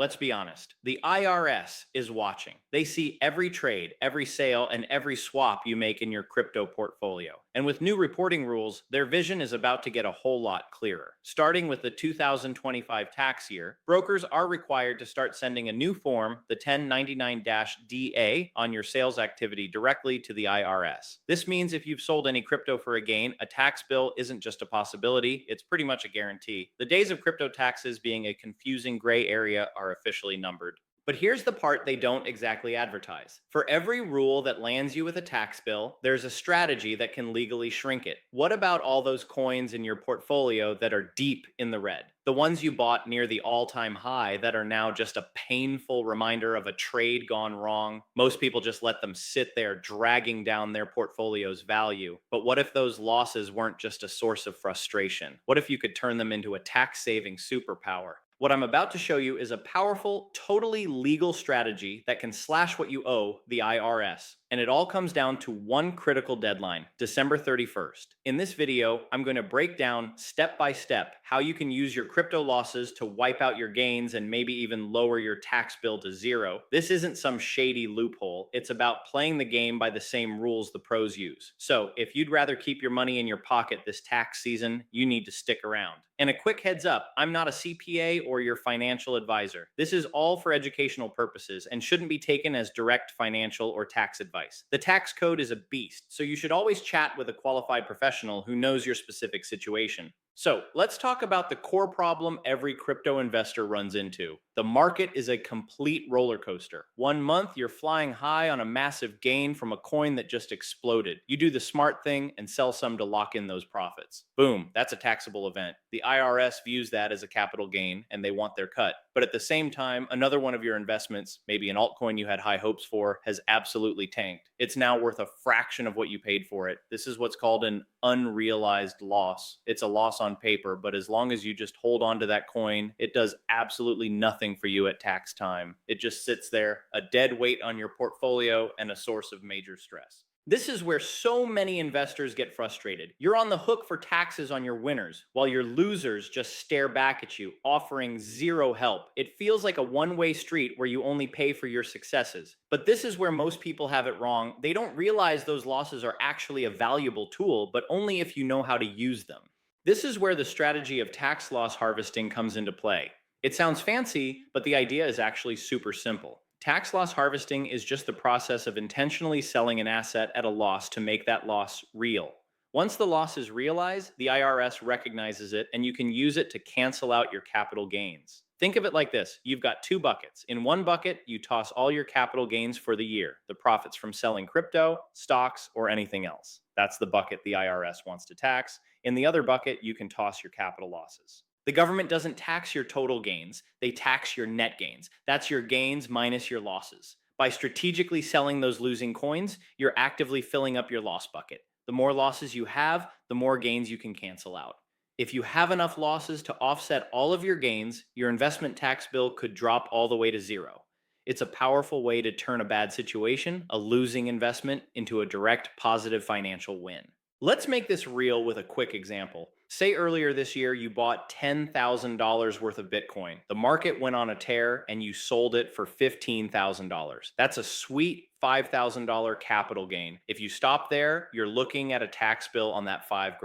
Let's be honest. The IRS is watching. They see every trade, every sale, and every swap you make in your crypto portfolio. And with new reporting rules, their vision is about to get a whole lot clearer. Starting with the 2025 tax year, brokers are required to start sending a new form, the 1099-DA, on your sales activity directly to the IRS. This means if you've sold any crypto for a gain, a tax bill isn't just a possibility, it's pretty much a guarantee. The days of crypto taxes being a confusing gray area are officially numbered. But here's the part they don't exactly advertise. For every rule that lands you with a tax bill, there's a strategy that can legally shrink it. What about all those coins in your portfolio that are deep in the red? The ones you bought near the all-time high that are now just a painful reminder of a trade gone wrong. Most people just let them sit there dragging down their portfolio's value. But what if those losses weren't just a source of frustration? What if you could turn them into a tax-saving superpower? What I'm about to show you is a powerful, totally legal strategy that can slash what you owe the IRS. And it all comes down to one critical deadline, December 31st. In this video, I'm going to break down step by step how you can use your crypto losses to wipe out your gains and maybe even lower your tax bill to zero. This isn't some shady loophole. It's about playing the game by the same rules the pros use. So if you'd rather keep your money in your pocket this tax season, you need to stick around. And a quick heads up, I'm not a CPA or your financial advisor. This is all for educational purposes and shouldn't be taken as direct financial or tax advice. The tax code is a beast, so you should always chat with a qualified professional who knows your specific situation. So let's talk about the core problem every crypto investor runs into. The market is a complete roller coaster. One month, you're flying high on a massive gain from a coin that just exploded. You do the smart thing and sell some to lock in those profits. Boom, that's a taxable event. The IRS views that as a capital gain and they want their cut. But at the same time, another one of your investments, maybe an altcoin you had high hopes for, has absolutely tanked. It's now worth a fraction of what you paid for it. This is what's called an unrealized loss. It's a loss on paper, but as long as you just hold on to that coin, it does absolutely nothing for you at tax time. It just sits there, a dead weight on your portfolio and a source of major stress. This is where so many investors get frustrated. You're on the hook for taxes on your winners, while your losers just stare back at you, offering zero help. It feels like a one-way street where you only pay for your successes. But this is where most people have it wrong. They don't realize those losses are actually a valuable tool, but only if you know how to use them. This is where the strategy of tax loss harvesting comes into play. It sounds fancy, but the idea is actually super simple. Tax loss harvesting is just the process of intentionally selling an asset at a loss to make that loss real. Once the loss is realized, the IRS recognizes it and you can use it to cancel out your capital gains. Think of it like this. You've got two buckets. In one bucket, you toss all your capital gains for the year, the profits from selling crypto, stocks, or anything else. That's the bucket the IRS wants to tax. In the other bucket, you can toss your capital losses. The government doesn't tax your total gains, they tax your net gains. That's your gains minus your losses. By strategically selling those losing coins, you're actively filling up your loss bucket. The more losses you have, the more gains you can cancel out. If you have enough losses to offset all of your gains, your investment tax bill could drop all the way to zero. It's a powerful way to turn a bad situation, a losing investment, into a direct positive financial win. Let's make this real with a quick example. Say earlier this year you bought $10,000 worth of Bitcoin. The market went on a tear and you sold it for $15,000. That's a sweet $5,000 capital gain. If you stop there, you're looking at a tax bill on that $5,000.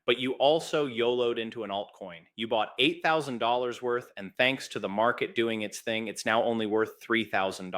But you also YOLO'd into an altcoin. You bought $8,000 worth, and thanks to the market doing its thing, it's now only worth $3,000.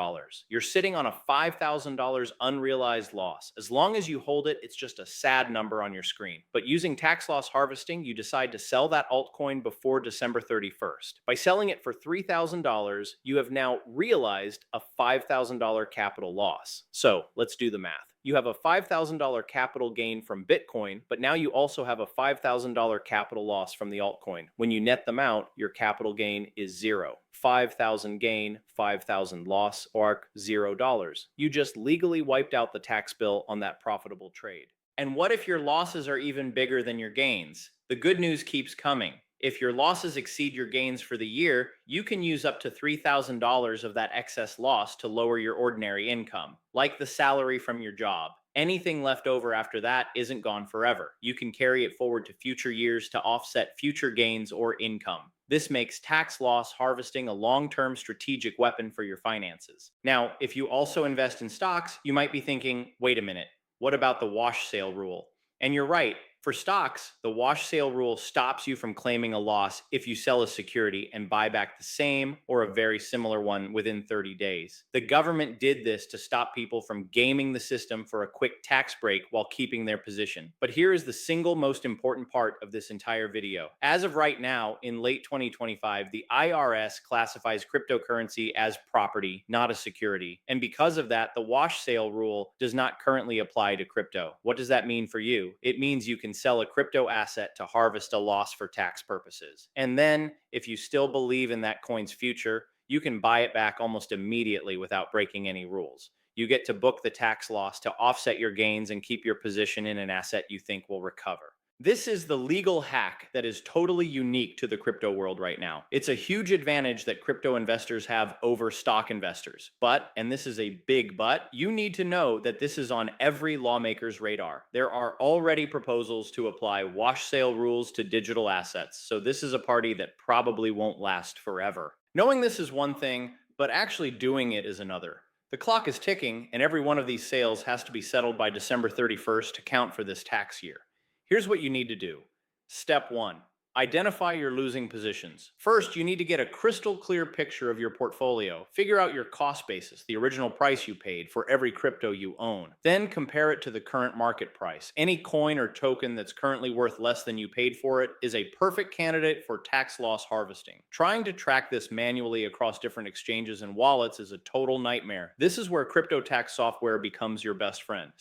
You're sitting on a $5,000 unrealized loss. As long as you hold it, it's just a sad number on your screen. But using tax loss harvesting, you decide to sell that altcoin before December 31st. By selling it for $3,000, you have now realized a $5,000 capital loss. So let's do the math. You have a $5,000 capital gain from Bitcoin, but now you also have a $5,000 capital loss from the altcoin. When you net them out, your capital gain is zero. 5,000 gain, 5,000 loss, or $0. You just legally wiped out the tax bill on that profitable trade. And what if your losses are even bigger than your gains? The good news keeps coming. If your losses exceed your gains for the year, you can use up to $3,000 of that excess loss to lower your ordinary income, like the salary from your job. Anything left over after that isn't gone forever. You can carry it forward to future years to offset future gains or income. This makes tax loss harvesting a long-term strategic weapon for your finances. Now, if you also invest in stocks, you might be thinking, wait a minute, what about the wash sale rule? And you're right. For stocks, the wash sale rule stops you from claiming a loss if you sell a security and buy back the same or a very similar one within 30 days. The government did this to stop people from gaming the system for a quick tax break while keeping their position. But here is the single most important part of this entire video. As of right now, in late 2025, the IRS classifies cryptocurrency as property, not a security. And because of that, the wash sale rule does not currently apply to crypto. What does that mean for you? It means you can sell a crypto asset to harvest a loss for tax purposes. And then, if you still believe in that coin's future, you can buy it back almost immediately without breaking any rules. You get to book the tax loss to offset your gains and keep your position in an asset you think will recover. This is the legal hack that is totally unique to the crypto world right now. It's a huge advantage that crypto investors have over stock investors. But, and this is a big but, you need to know that this is on every lawmaker's radar. There are already proposals to apply wash sale rules to digital assets. So this is a party that probably won't last forever. Knowing this is one thing, but actually doing it is another. The clock is ticking, and every one of these sales has to be settled by December 31st to count for this tax year. Here's what you need to do. Step 1. Identify your losing positions. First, you need to get a crystal clear picture of your portfolio. Figure out your cost basis, the original price you paid for every crypto you own. Then compare it to the current market price. Any coin or token that's currently worth less than you paid for it is a perfect candidate for tax loss harvesting. Trying to track this manually across different exchanges and wallets is a total nightmare. This is where crypto tax software becomes your best friend.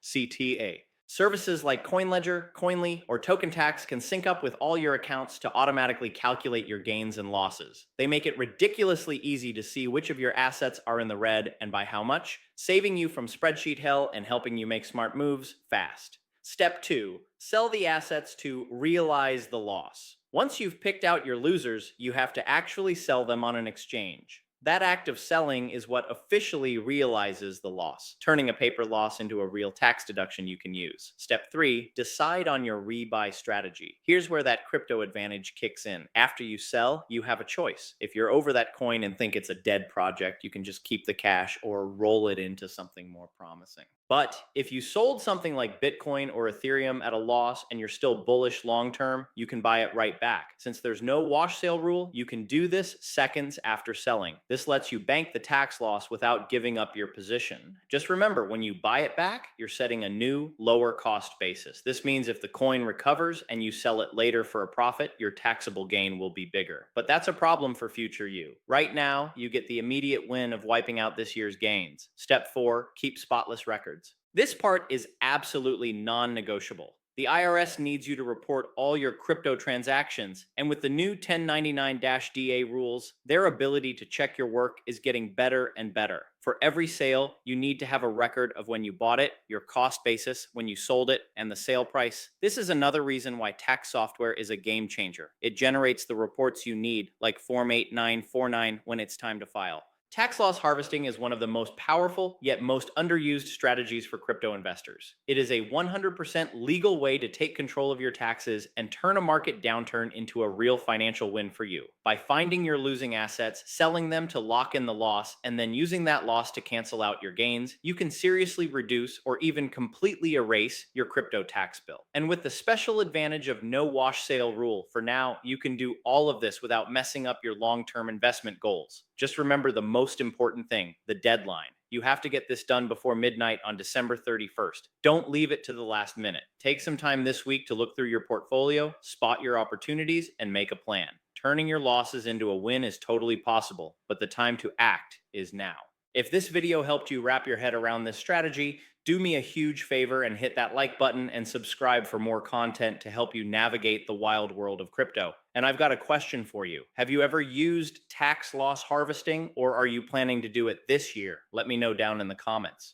CTA. Services like CoinLedger, Koinly, or TokenTax can sync up with all your accounts to automatically calculate your gains and losses. They make it ridiculously easy to see which of your assets are in the red and by how much, saving you from spreadsheet hell and helping you make smart moves fast. Step 2. Sell the assets to realize the loss. Once you've picked out your losers, you have to actually sell them on an exchange. That act of selling is what officially realizes the loss, turning a paper loss into a real tax deduction you can use. Step 3, decide on your rebuy strategy. Here's where that crypto advantage kicks in. After you sell, you have a choice. If you're over that coin and think it's a dead project, you can just keep the cash or roll it into something more promising. But if you sold something like Bitcoin or Ethereum at a loss and you're still bullish long term, you can buy it right back. Since there's no wash sale rule, you can do this seconds after selling. This lets you bank the tax loss without giving up your position. Just remember, when you buy it back, you're setting a new, lower cost basis. This means if the coin recovers and you sell it later for a profit, your taxable gain will be bigger. But that's a problem for future you. Right now, you get the immediate win of wiping out this year's gains. Step 4, keep spotless records. This part is absolutely non-negotiable. The IRS needs you to report all your crypto transactions, and with the new 1099-DA rules, their ability to check your work is getting better and better. For every sale, you need to have a record of when you bought it, your cost basis, when you sold it, and the sale price. This is another reason why tax software is a game changer. It generates the reports you need, like Form 8949, when it's time to file. Tax loss harvesting is one of the most powerful yet most underused strategies for crypto investors. It is a 100% legal way to take control of your taxes and turn a market downturn into a real financial win for you. By finding your losing assets, selling them to lock in the loss, and then using that loss to cancel out your gains, you can seriously reduce or even completely erase your crypto tax bill. And with the special advantage of no wash sale rule, for now, you can do all of this without messing up your long-term investment goals. Just remember the most important thing, the deadline. You have to get this done before midnight on December 31st. Don't leave it to the last minute. Take some time this week to look through your portfolio, spot your opportunities, and make a plan. Turning your losses into a win is totally possible, but the time to act is now. If this video helped you wrap your head around this strategy, do me a huge favor and hit that like button and subscribe for more content to help you navigate the wild world of crypto. And I've got a question for you. Have you ever used tax loss harvesting, or are you planning to do it this year? Let me know down in the comments.